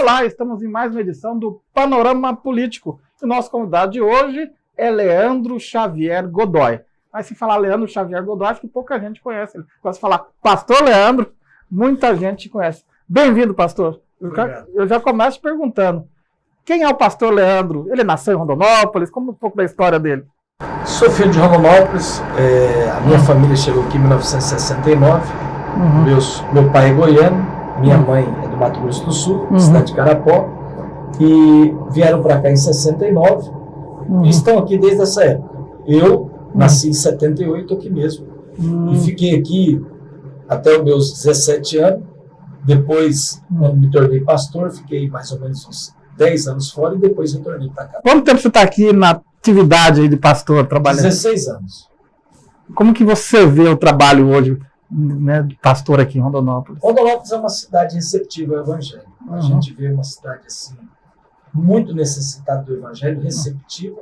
Olá, estamos em mais uma edição do Panorama Político. O nosso convidado de hoje é Leandro Xavier Godoy. Mas se falar Leandro Xavier Godoy, acho que pouca gente conhece ele. Quando se falar Pastor Leandro, muita gente conhece. Bem-vindo, pastor. Eu já começo perguntando, quem é o pastor Leandro? Ele nasceu em Rondonópolis? Como um pouco da história dele? Sou filho de Rondonópolis, a minha família chegou aqui em 1969, meu pai é goiano, minha mãe é do Mato Grosso do Sul, cidade de Carapó, e vieram para cá em 69 e estão aqui desde essa época. Eu nasci em 78 aqui mesmo e fiquei aqui até os meus 17 anos, depois, quando me tornei pastor, fiquei mais ou menos uns 10 anos fora e depois retornei para cá. Quanto tempo você está aqui na atividade de pastor, trabalhando? 16 anos. Como que você vê o trabalho hoje, né, de pastor aqui em Rondonópolis? Rondonópolis é uma cidade receptiva ao evangelho. A gente vê uma cidade assim, muito necessitada do evangelho, receptiva,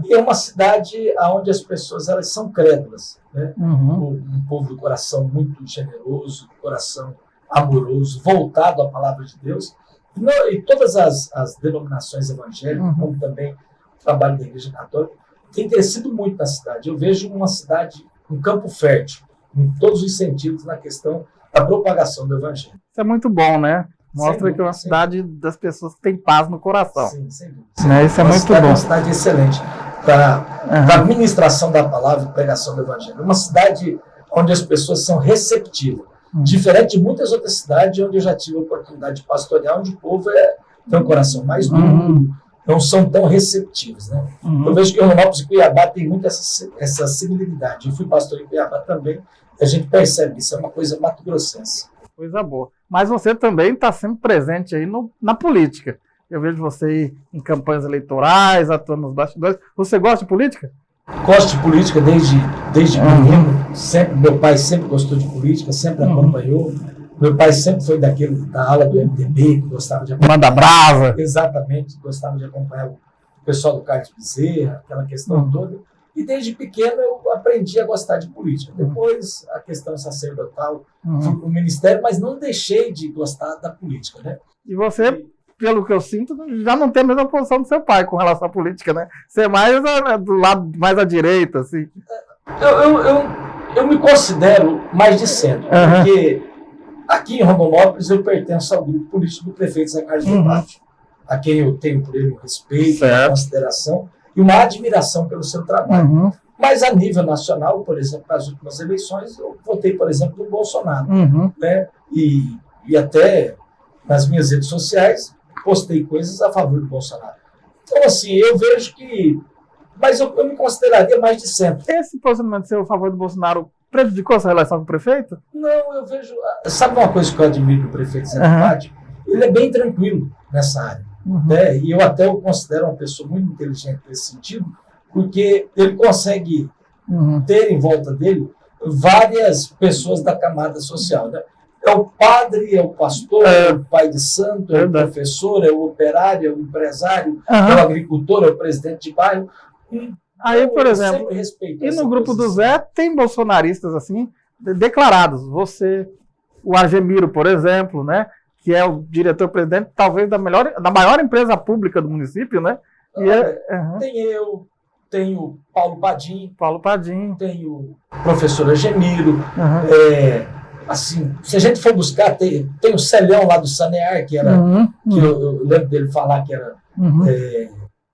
e é uma cidade onde as pessoas elas são crédulas, né? Um povo do coração muito generoso, do coração amoroso, voltado à palavra de Deus. E todas as denominações evangélicas, como também o trabalho da Igreja Católica, tem crescido muito na cidade. Eu vejo uma cidade, um campo fértil, em todos os sentidos, na questão da propagação do evangelho. Isso é muito bom, né? Mostra que é uma cidade das pessoas que têm paz no coração. Sim, sem dúvida. Né? Isso é muito bom. É uma cidade excelente para a administração da palavra e pregação do evangelho. Uma cidade onde as pessoas são receptivas. Diferente de muitas outras cidades onde eu já tive a oportunidade de pastorear, onde o povo tem um coração mais duro, não são tão receptivos, né? Eu vejo que Rondonópolis e Cuiabá tem muito essa similaridade. Eu fui pastor em Cuiabá também, e a gente percebe que isso é uma coisa mato-grossense. Coisa boa. Mas você também está sempre presente aí na política. Eu vejo você em campanhas eleitorais, atuando nos bastidores. Você gosta de política? Gosto de política desde menino. Sempre, meu pai sempre gostou de política, sempre acompanhou. Meu pai sempre foi da ala do MDB, que gostava de acompanhar. Manda brava. Exatamente, gostava de acompanhar o pessoal do Carlos Bezerra, aquela questão toda. E desde pequeno eu aprendi a gostar de política. Depois a questão sacerdotal, fui para o ministério, mas não deixei de gostar da política, né? E você, pelo que eu sinto, já não tem a mesma posição do seu pai com relação à política, né? Você é mais do lado mais à direita, assim. Eu me considero mais de centro, porque aqui em Rondonópolis eu pertenço ao grupo político do prefeito Zé Carlos Debate, a quem eu tenho por ele um respeito, uma consideração e uma admiração pelo seu trabalho. Mas a nível nacional, por exemplo, nas últimas eleições, eu votei, por exemplo, no Bolsonaro, né? E até nas minhas redes sociais postei coisas a favor do Bolsonaro. Então, assim, eu vejo que... Mas eu me consideraria mais de centro. Esse posicionamento seu a favor do Bolsonaro prejudicou essa relação com o prefeito? Não, eu vejo... Sabe uma coisa que eu admiro do prefeito Zé Debate? Ele é bem tranquilo nessa área. Né? E eu até o considero uma pessoa muito inteligente nesse sentido, porque ele consegue ter em volta dele várias pessoas da camada social, né? É o padre, é o pastor, é o pai de santo, é o professor, é o operário, é o empresário, é o agricultor, é o presidente de bairro. Aí, por exemplo, e no grupo do Zé tem bolsonaristas assim, declarados. Você, o Argemiro, por exemplo, né? Que é o diretor-presidente, talvez da maior empresa pública do município, né? Tem eu, tenho Paulo Padim, tenho o professor Argemiro, assim, se a gente for buscar, tem o Celhão lá do Sanear, que era, que eu lembro dele falar que era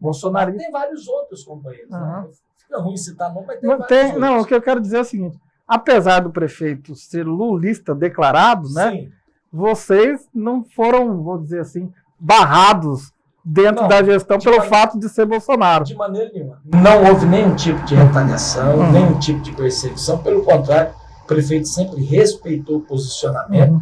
bolsonarista. Tem vários outros companheiros, né? Fica ruim citar nome, mas tem vários outros. Não, o que eu quero dizer é o seguinte, apesar do prefeito ser lulista declarado, né? Sim. Vocês não foram, vou dizer assim, barrados dentro da gestão pelo fato de ser Bolsonaro. De maneira nenhuma. Não houve nenhum tipo de retaliação, nenhum tipo de perseguição. Pelo contrário, o prefeito sempre respeitou o posicionamento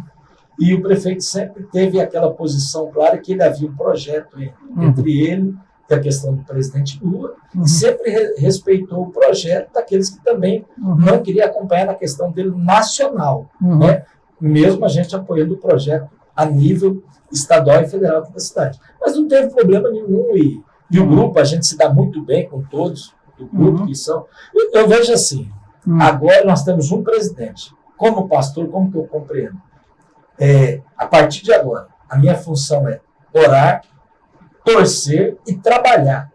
e o prefeito sempre teve aquela posição clara que ele havia um projeto entre ele e a questão do presidente Lula e sempre respeitou o projeto daqueles que também não queriam acompanhar na questão dele nacional, né? Mesmo a gente apoiando o projeto a nível estadual e federal aqui da cidade. Mas não teve problema nenhum e o grupo, a gente se dá muito bem com todos do grupo que são. Eu vejo assim, agora nós temos um presidente. Como pastor, como que eu compreendo? A partir de agora, a minha função é orar, torcer e trabalhar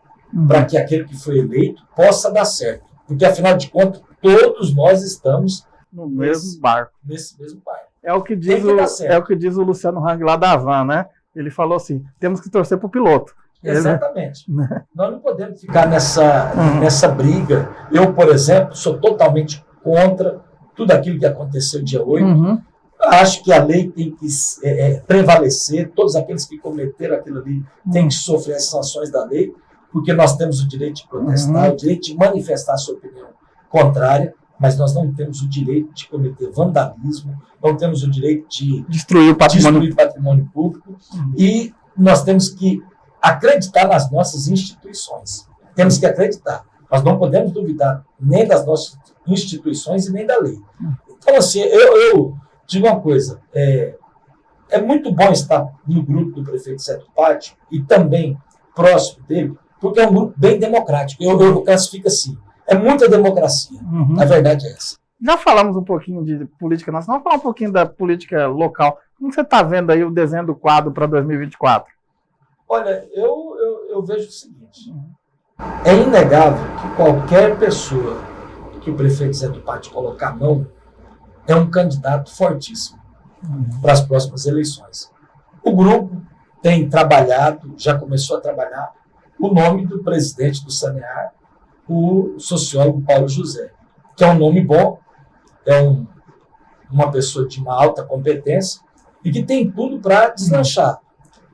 para que aquele que foi eleito possa dar certo. Porque, afinal de contas, todos nós estamos no mesmo barco. Nesse mesmo barco. É o que diz o Luciano Hang lá da Havan, né? Ele falou assim, temos que torcer para o piloto. Exatamente. Nós não podemos ficar nessa briga. Eu, por exemplo, sou totalmente contra tudo aquilo que aconteceu dia 8. Acho que a lei tem que prevalecer. Todos aqueles que cometeram aquilo ali têm que sofrer as sanções da lei, porque nós temos o direito de protestar, o direito de manifestar a sua opinião contrária, mas nós não temos o direito de cometer vandalismo, não temos o direito de destruir o patrimônio público, e nós temos que acreditar nas nossas instituições. Temos que acreditar. Nós não podemos duvidar nem das nossas instituições e nem da lei. Então, assim, eu digo uma coisa, é muito bom estar no grupo do prefeito Zé do Pátio e também próximo dele, porque é um grupo bem democrático. Eu classifico assim, é muita democracia. A verdade é essa. Já falamos um pouquinho de política nacional, vamos falar um pouquinho da política local. Como você está vendo aí o desenho do quadro para 2024? Olha, eu vejo o seguinte, é inegável que qualquer pessoa que o prefeito Zé do Pátio colocar a mão é um candidato fortíssimo para as próximas eleições. O grupo tem trabalhado, já começou a trabalhar, o nome do presidente do Sanear, o sociólogo Paulo José, que é um nome bom, é uma pessoa de uma alta competência e que tem tudo para deslanchar.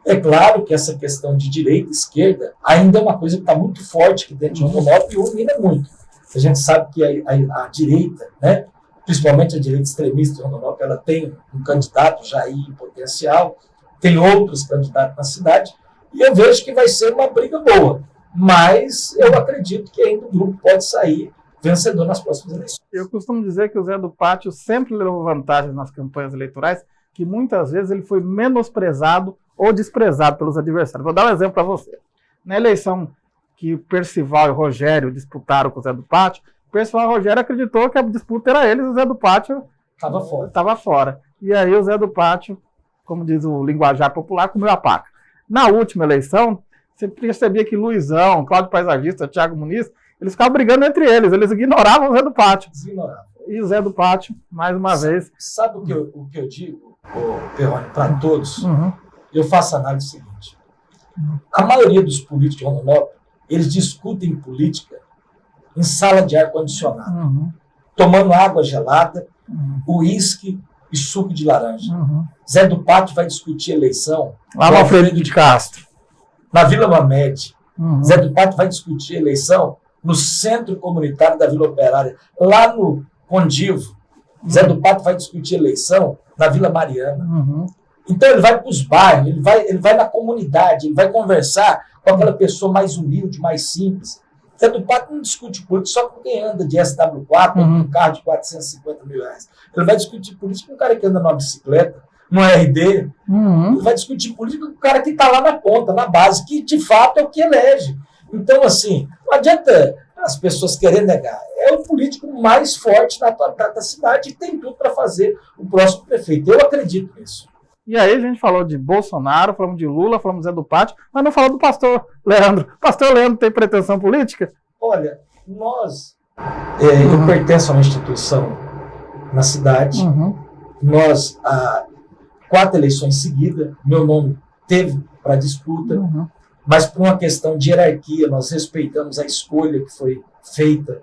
É claro que essa questão de direita e esquerda ainda é uma coisa que está muito forte aqui dentro de Rondonópolis e domina muito. A gente sabe que a direita, né, principalmente a direita extremista de Rondonópolis, ela tem um candidato já aí em potencial, tem outros candidatos na cidade, e eu vejo que vai ser uma briga boa. Mas eu acredito que ainda o grupo pode sair vencedor nas próximas eleições. Eu costumo dizer que o Zé do Pátio sempre levou vantagem nas campanhas eleitorais, que muitas vezes ele foi menosprezado ou desprezado pelos adversários. Vou dar um exemplo para você. Na eleição que o Percival e o Rogério disputaram com o Zé do Pátio, o Percival e o Rogério acreditou que a disputa era eles e o Zé do Pátio estava fora. E aí o Zé do Pátio, como diz o linguajar popular, comeu a paca. Na última eleição, você percebia que Luizão, Cláudio Paisagista, Thiago Muniz, eles ficavam brigando entre eles ignoravam o Zé do Pátio. E o Zé do Pátio, mais uma vez... Sabe o que eu digo, Perrone, para todos? Eu faço a análise seguinte. A maioria dos políticos de Rondonópolis, eles discutem política em sala de ar-condicionado, tomando água gelada, uísque e suco de laranja. Zé do Pátio vai discutir eleição lá no Alfredo de Castro, na Vila Mamede. Zé do Pátio vai discutir eleição no centro comunitário da Vila Operária, lá no Condivo. Zé do Pátio vai discutir eleição na Vila Mariana. Então ele vai para os bairros, ele vai na comunidade, ele vai conversar com aquela pessoa mais humilde, mais simples. Zé do Pátio não discute política só com quem anda de SW4 ou com um carro de 450 mil reais. Ele vai discutir política com um cara que anda numa bicicleta, no RD. Ele vai discutir política com o cara que está lá na ponta, na base, que de fato é o que elege. Então, assim, não adianta as pessoas quererem negar. É o político mais forte da cidade e tem tudo para fazer o próximo prefeito. Eu acredito nisso. E aí a gente falou de Bolsonaro, falamos de Lula, falamos de Zé do Pátio, mas não falou do pastor Leandro. O pastor Leandro tem pretensão política? Olha, eu pertenço a uma instituição na cidade, nós, há 4 eleições seguidas, meu nome teve para disputa, mas por uma questão de hierarquia, nós respeitamos a escolha que foi feita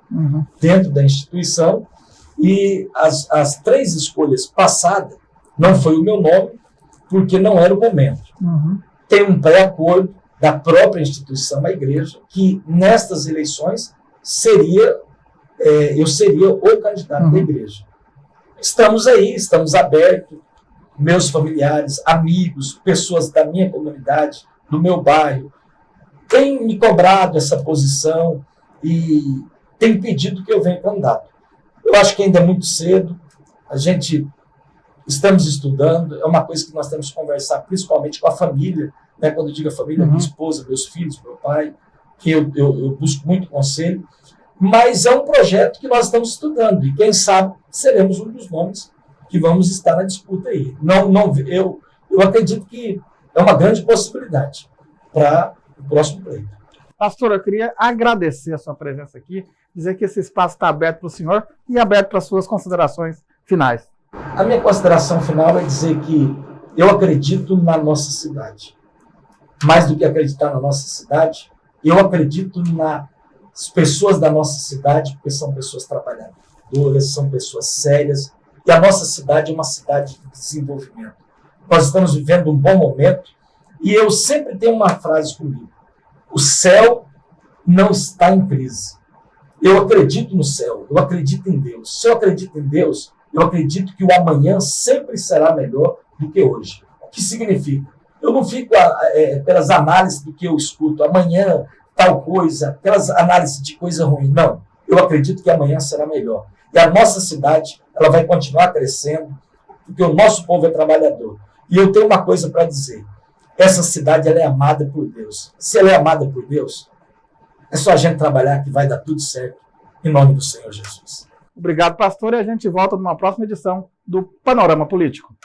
dentro da instituição, e as 3 escolhas passadas não foi o meu nome, porque não era o momento. Tem um pré-acordo da própria instituição, a igreja, que nestas eleições eu seria o candidato da igreja. Estamos aí, estamos abertos, meus familiares, amigos, pessoas da minha comunidade, do meu bairro, têm me cobrado essa posição e têm pedido que eu venha candidato. Eu acho que ainda é muito cedo, estamos estudando, é uma coisa que nós temos que conversar principalmente com a família, né? Quando eu digo a família, minha esposa, meus filhos, meu pai, que eu busco muito conselho, mas é um projeto que nós estamos estudando e quem sabe seremos um dos nomes que vamos estar na disputa aí. Eu acredito que é uma grande possibilidade para o próximo pleito. Pastor, eu queria agradecer a sua presença aqui, dizer que esse espaço está aberto para o senhor e aberto para as suas considerações finais. A minha consideração final é dizer que eu acredito na nossa cidade. Mais do que acreditar na nossa cidade, eu acredito nas pessoas da nossa cidade, porque são pessoas trabalhadoras, são pessoas sérias, e a nossa cidade é uma cidade de desenvolvimento. Nós estamos vivendo um bom momento, e eu sempre tenho uma frase comigo: o céu não está em crise. Eu acredito no céu, eu acredito em Deus. Se eu acredito em Deus, eu acredito que o amanhã sempre será melhor do que hoje. O que significa? Eu não fico pelas análises do que eu escuto, amanhã tal coisa, pelas análises de coisa ruim. Não, eu acredito que amanhã será melhor. E a nossa cidade, ela vai continuar crescendo, porque o nosso povo é trabalhador. E eu tenho uma coisa para dizer: essa cidade, ela é amada por Deus. Se ela é amada por Deus, é só a gente trabalhar que vai dar tudo certo, em nome do Senhor Jesus. Obrigado, pastor, e a gente volta numa próxima edição do Panorama Político.